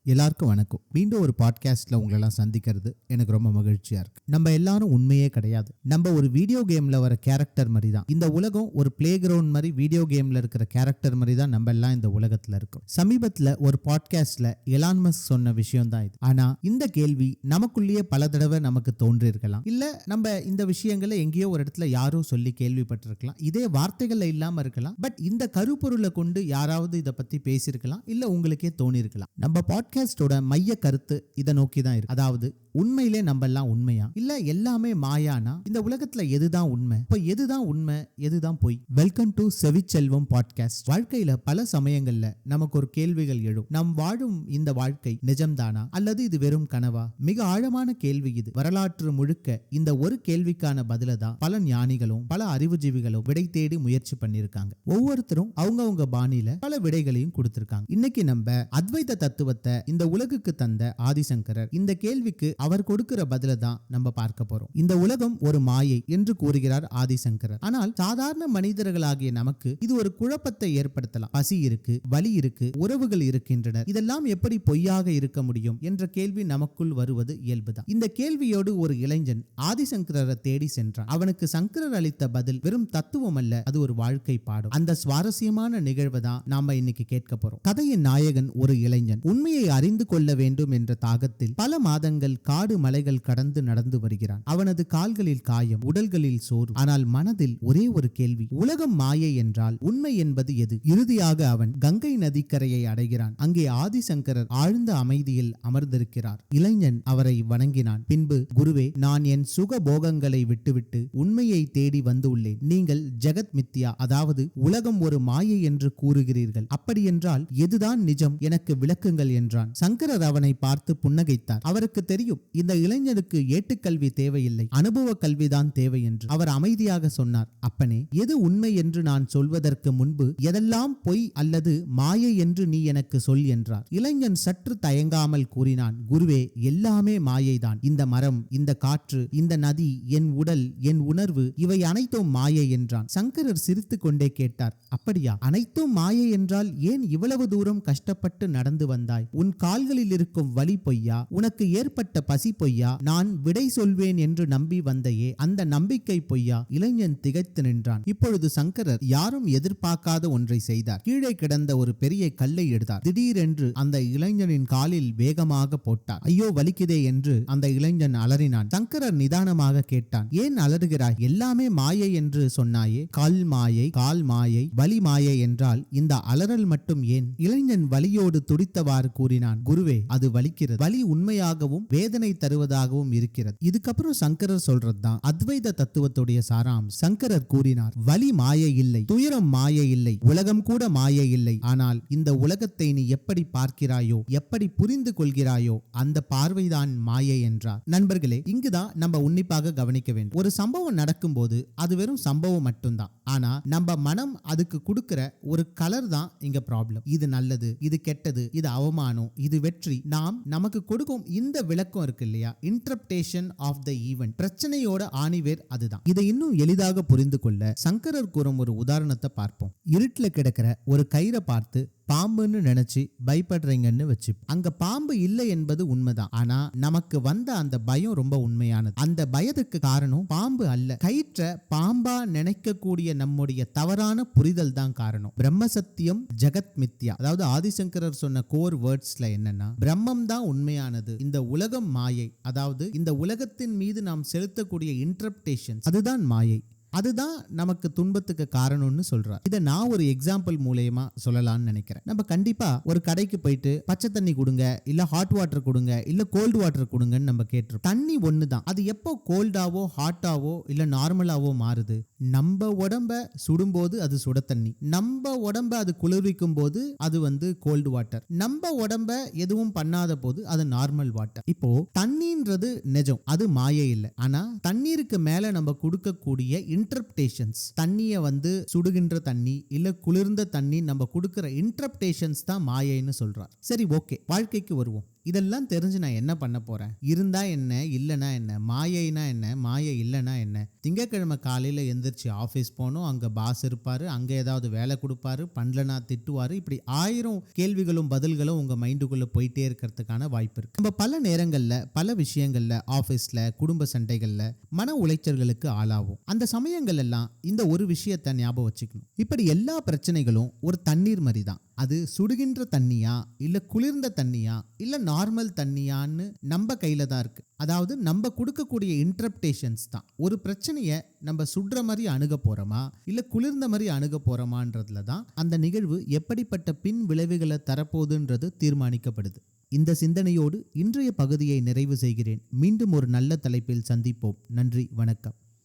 எல்லாருக்கும் வணக்கம். மீண்டும் ஒரு பாட்காஸ்ட்ல உங்களெல்லாம் சந்திக்கிறது எனக்கு ரொம்ப மகிழ்ச்சியா இருக்கு. நம்ம எல்லாரும் உண்மையே கிடையாது. நம்ம ஒரு வீடியோ கேம்ல வர கேரக்டர் மாதிரி தான். இந்த உலகம் ஒரு பிளே கிரவுண்ட் மாதிரி வீடியோ கேம்ல இருக்கிற கேரக்டர் மாதிரி தான் நம்ம எல்லாம் இந்த உலகத்துல இருக்கோம். சமீபத்துல ஒரு பாட்காஸ்ட்ல எலான் மஸ்க் சொன்ன விஷயம் தான் இது. ஆனா இந்த கேள்வி நமக்குள்ளேயே பல தடவை நமக்கு தோன்றி இருக்கலாம். இல்ல நம்ம இந்த விஷயங்களை எங்கேயோ ஒரு இடத்துல யாரோ சொல்லி கேள்விப்பட்டிருக்கலாம். இதே வார்த்தைகள்ல இல்லாம இருக்கலாம். பட் இந்த கருப்பொருளை கொண்டு யாராவது இதை பத்தி பேசியிருக்கலாம். இல்ல உங்களுக்கே தோணி இருக்கலாம். நம்ம பாட்காஸ்டோட மைய கருத்து இதை நோக்கி தான் இருக்கு. அதாவது உண்மையிலே நம்ம எல்லாம் உண்மையா இல்ல எல்லாமே மாயானா? இந்த உலகத்துல எதுதான் உண்மை? இப்ப எதுதான் உண்மை, எதுதான் பொய்? Welcome to Sevichelvam podcast. வாழ்க்கையில பல சமயங்கள்ல நமக்கு ஒரு கேள்விகள் எழும். நாம் வாழும் இந்த வாழ்க்கை நிஜம்தானா அல்லது இது வெறும் கனவா? மிக ஆழமான கேள்வி இது. வரலாற்று முழுக்க இந்த ஒரு கேள்விக்கான பதில தான் பல ஞானிகளும் பல அறிவுஜீவிகளும் விடை தேடி முயற்சி பண்ணிருக்காங்க. ஒவ்வொருத்தரும் அவங்கவங்க பாணியில பல விடைகளையும் கொடுத்திருக்காங்க. இன்னைக்கு நம்ம அத்வைத தத்துவத்தை இந்த உலகுக்கு தந்த ஆதிசங்கரர் இந்த கேள்விக்கு அவர் கொடுக்கிற பதில தான் நம்ம பார்க்க போறோம். இந்த உலகம் ஒரு மாயை என்று கூறுகிறார் ஆதிசங்கரர். ஆனால் சாதாரண மனிதர்களாகிய நமக்கு இது ஒரு குழப்பத்தை ஏற்படுத்தலாம். பசி இருக்கு, வலி இருக்கு, உறவுகள் இருக்கின்றன, இதெல்லாம் எப்படி பொய்யாக இருக்க முடியும் என்ற கேள்வி நமக்குள் வருவது இயல்புதான். இந்த கேள்வியோடு ஒரு இளைஞன் ஆதிசங்கரரை தேடி சென்றான். அவனுக்கு சங்கரர் அளித்த பதில் வெறும் தத்துவம் அல்ல, அது ஒரு வாழ்க்கை பாடம். அந்த சுவாரஸ்யமான நிகழ்வை தான் நாம இன்னைக்கு கேட்க போறோம். கதையின் நாயகன் ஒரு இளைஞன். உண்மையை அறிந்து கொள்ள வேண்டும் என்ற தாகத்தில் பல மாதங்கள் காடு மலைகள் கடந்து நடந்து வருகிறான். அவனது கால்களில் காயம், உடல்களில் சோர்வு, ஆனால் மனதில் ஒரே ஒரு கேள்வி: உலகம் மாயை என்றால் உண்மை என்பது எது? இறுதியாக அவன் கங்கை நதிக்கரையை அடைகிறான். அங்கே ஆதிசங்கரர் ஆழ்ந்த அமைதியில் அமர்ந்திருக்கிறார். இளைஞன் அவரை வணங்கினான். பின்பு, குருவே, நான் என் சுக போகங்களை விட்டுவிட்டு உண்மையை தேடி வந்துள்ளேன். நீங்கள் ஜெகத் மித்யா, அதாவது உலகம் ஒரு மாயை என்று கூறுகிறீர்கள். அப்படியென்றால் எதுதான் நிஜம்? எனக்கு விளக்குங்கள் என்றான். சங்கரர் அவனை பார்த்து புன்னகைத்தார். அவருக்கு தெரியும் இந்த இளைஞனுக்கு ஏட்டுக்கல்வி தேவையில்லை, அனுபவ கல்விதான் தேவை என்று. அவர் அமைதியாக சொன்னார்: அப்பனே, எது உண்மை என்று நான் சொல்வதற்கு முன்பு எதெல்லாம் பொய் அல்லது மாயை என்று நீ எனக்கு சொல் என்றார். இளைஞன் சற்று தயங்காமல் கூறினான்: குருவே, எல்லாமே மாயைதான். இந்த மரம், இந்த காற்று, இந்த நதி, என் உடல், என் உணர்வு, இவை அனைத்தும் மாயை என்றான். சங்கரர் சிரித்துக் கொண்டே கேட்டார்: அப்படியா? அனைத்தும் மாயை என்றால் ஏன் இவ்வளவு தூரம் கஷ்டப்பட்டு நடந்து வந்தாய்? உன் கால்களில் இருக்கும் வலி பொய்யா? உனக்கு ஏற்பட்ட பசி பொய்யா? நான் விடை சொல்வேன் என்று நம்பி வந்தையே, அந்த நம்பிக்கை பொய்யா? இளைஞன் திகைத்து நின்றான். இப்பொழுது சங்கரர் யாரும் எதிர்பார்க்காத ஒன்றை செய்தார். கீழே கிடந்த ஒரு பெரிய கல்லை எடுத்தார். திடீரென்று அந்த இளைஞனின் காலில் வேகமாக போட்டார். ஐயோ, வலிக்குதே என்று அந்த இளைஞன் அலறினான். சங்கரர் நிதானமாக கேட்டான்: ஏன் அலறுகிறாய்? எல்லாமே மாயை என்று சொன்னாயே. கல் மாயை, கால் மாயை, வலி மாயை என்றால் இந்த அலறல் மட்டும் ஏன்? இளைஞன் வலியோடு துடித்தவாறு கூறினான்: குருவே, அது வலிக்கிறது. வலி உண்மையாகவும் வேதனை தருவதாகவும் இருக்கிறது. இதுக்கப்புறம் சங்கரர் சொல்றதுதான் அத்வைத தத்துவத்துடைய சாராம்சம். சங்கரர் கூறினார்: வலி மாயை இல்லை, துயரம் மாயை இல்லை, உலகம் கூட மாயை இல்லை. ஆனால் இந்த உலகத்தை நீ எப்படி பார்க்கிறாயோ, எப்படி புரிந்து கொள்கிறாயோ, அந்த பார்வைதான் மாயை என்றார். நண்பர்களே, இங்குதான் நம்ம உன்னிப்பாக கவனிக்க வேண்டும். ஒரு சம்பவம் நடக்கும் போது அது வெறும் சம்பவம் மட்டும்தான். ஆனா நம்ம மனம் அதுக்கு கொடுக்கிற ஒரு கலர் தான் இங்க ப்ராப்ளம். இது நல்லது, இது கெட்டது, இது அவமானம், இது வெற்றி. நாம் நமக்கு கொடுக்கும் இந்த விளக்கம் இருக்கு இல்லையா, இன்டர்பிரேஷன் ஆஃப் த ஈவென்ட், பிரச்சனையோட ஆணிவேர் அதுதான். இதை இன்னும் எளிதாக புரிந்து கொள்ள சங்கரர் கூறும் ஒரு உதாரணத்தை பார்ப்போம். இருட்டுல கிடக்கிற ஒரு கயிறை பார்த்து பாம்புன்னு நினைச்சு பயப்படுறீங்கன்னு வச்சு, அங்க பாம்பு இல்லை என்பது உண்மைதான். ஆனா நமக்கு வந்த அந்த பயம் ரொம்ப உண்மையானது. அந்த பயத்துக்கு காரணம் பாம்பு அல்ல, கயிற்ற பாம்பா நினைக்கக்கூடிய நம்முடைய தவறான புரிதல் தான் காரணம். பிரம்ம சத்தியம், ஜெகத் மித்யா. அதாவது ஆதிசங்கரர் சொன்ன கோர் வேர்ட்ஸ்ல என்னன்னா, பிரம்மம் தான் உண்மையானது, இந்த உலகம் மாயை. அதாவது இந்த உலகத்தின் மீது நாம் செலுத்தக்கூடிய இன்டர்பிரேஷன் அதுதான் மாயை, அதுதான் நமக்கு துன்பத்துக்கு காரணம்னு சொல்றார். இதை நான் ஒரு எக்ஸாம்பிள் மூலமா சொல்லலாம்னு நினைக்கிறேன். நம்ம கண்டிப்பா ஒரு கடைக்கு போயிட்டு பச்சை தண்ணி கொடுங்க, இல்ல ஹாட் வாட்டர் கொடுங்க, இல்ல கோல்டு வாட்டர் கொடுங்கன்னு நம்ம கேட்டிருப்போம். தண்ணி ஒண்ணுதான். அது எப்போ கோல்டாவோ ஹாட்டாவோ இல்ல நார்மலாவோ மாறுது? நம்ம உடம்ப சுடும்போது அது சுட தண்ணி, நம்ம உடம்ப அது குளிர்விக்கும் போது அது கோல்டு வாட்டர், நம்ம உடம்ப எதுவும் பண்ணாத போது அது நார்மல் வாட்டர். இப்போ தண்ணின்றது நிஜம், அது மாயை இல்லை. ஆனா தண்ணீருக்கு மேல நம்ம கொடுக்கக்கூடிய இன்டர்பிரேஷன்ஸ், தண்ணியை சுடுகின்ற தண்ணி இல்ல குளிர்ந்த தண்ணி நம்ம கொடுக்கிற இன்டர்பிரேஷன்ஸ் தான் மாயைன்னு சொல்றார். சரி, ஓகே, வாழ்க்கைக்கு வருவோம். இதெல்லாம் தெரிஞ்சு நான் என்ன பண்ண போறேன்? இருந்தா என்ன, இல்லைனா என்ன, மாயைனா என்ன, மாயை இல்லைனா என்ன? திங்கக்கிழமை காலையில எந்திரிச்சு ஆஃபீஸ் போகணும், அங்கே பாஸ் இருப்பாரு, அங்கே ஏதாவது வேலை கொடுப்பாரு, பண்ணலனா திட்டுவாரு. இப்படி 1000 கேள்விகளும் பதில்களும் உங்க மைண்டுக்குள்ள போயிட்டே இருக்கிறதுக்கான வாய்ப்பு இருக்கு. நம்ம பல நேரங்கள்ல பல விஷயங்கள்ல ஆஃபீஸ்ல குடும்ப சண்டைகள்ல மன உளைச்சல்களுக்கு ஆளாகும். அந்த சமயங்கள் எல்லாம் இந்த ஒரு விஷயத்தை ஞாபகம் வச்சுக்கணும். இப்படி எல்லா பிரச்சனைகளும் ஒரு தண்ணீர் மாதிரி தான். அது சுடுகின்ற தண்ணியா இல்ல குளிர்ந்த தண்ணியா இல்ல நார்மல் தண்ணியான்னு நம்ம கையில தான் இருக்கு. அதாவது நம்ம கொடுக்கக்கூடிய இன்டர்பிரேஷன்ஸ் தான். ஒரு பிரச்சனையை நம்ம சுடுற மாதிரி அணுக போறோமா இல்ல குளிர்ந்த மாதிரி அணுக போறோமான்றதுல தான் அந்த நிகழ்வு எப்படிப்பட்ட பின் விளைவுகளை தரப்போகுதுன்றது தீர்மானிக்கப்படுது. இந்த சிந்தனையோடு இன்றைய பகுதியை நிறைவு செய்கிறேன். மீண்டும் ஒரு நல்ல தலைப்பில் சந்திப்போம். நன்றி, வணக்கம்.